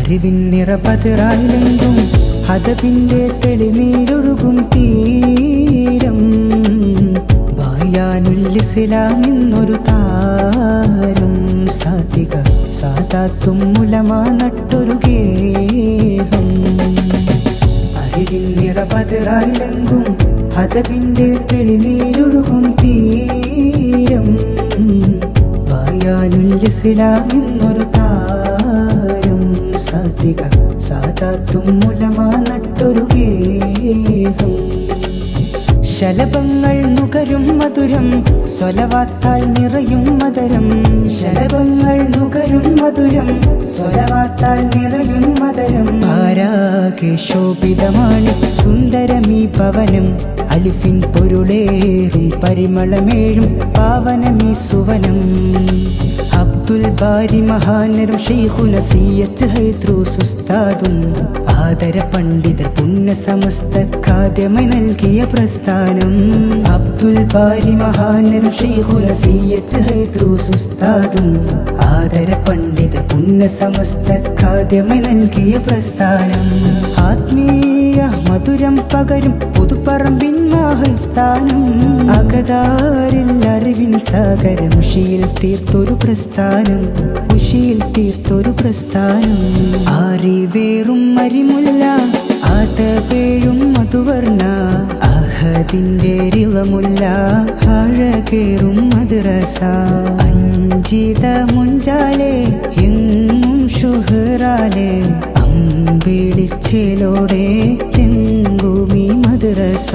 അറിവിൻ നിറപതിറായിലെങ്കും ഹദബിന്റെ തെളിനീരൊഴുകും തീരം ബയാനുൽ ഇസ്ലാം എന്നൊരു താരം സാധിക സാദാത്തും ഉലമാ നട്ടൊരു ഗേഹം അറിവിൻ നിറപതിറായിലെങ്കും ഹദബിന്റെ തെളിനീരൊഴുകും തീരം ബയാനുൽ ഇസ്ലാം എന്നൊരു താരം സാധിക സാദാത്തും ഉലമാ നട്ടൊരു ഗേഹം ശലഭങ്ങൾ നുകരും മധുരം സ്വലവാത്താൽ നിറയും മധുരം ശലഭങ്ങൾ നുകരും മധുരം സ്വലവാത്താൽ നിറയും മധുരം ആരാകെ ശോഭിതമാണ് സുന്ദരമീ പവനം അലിഫിൻ പൊരുളേറും പരിമളമേഴും പാവനമീ സുവനം അബ്ദുൽ ബാരി മഹാനരും ഷെയ്ഖുന സിയത്ത് ഹൈദ്രൂസ് ഉസ്താദും ആദര പണ്ഡിതർ പുണ്യ സമസ്ത ഖാദിമായി നൽകിയ പ്രസ്ഥാനം അബ്ദുൽ ബാരി മഹാനരും ഷെയ്ഖുന സിയത്ത് ഹൈദ്രൂസ് ഉസ്താദും ആദര പണ്ഡിതർ പുണ്യ സമസ്ത ഖാദിമായി നൽകിയ പ്രസ്ഥാനം ആത്മീയ മധുരം പകരും പുതുപ്പറമ്പിൻ മാഹൽ സ്ഥാനം അകതാരിൽ അറിവിൻ സാഗരം ഉഷിയിൽ തീർത്തൊരു പ്രസ്ഥാനം ഉഷിയിൽ തീർത്തൊരു പ്രസ്ഥാനം ആറിവേറും മരിമുല്ല ആതപേഴും മധുവർണ്ണ അഹദിന്റെ റിളമുല്ല അഴകേറും മദ്രസ അഞ്ചിത മുഞ്ചാലെ എങ്ങും ഷുഹറാലെ അമ്പിളിച്ചേലോടെ തെങ്കുമീ മദ്രസ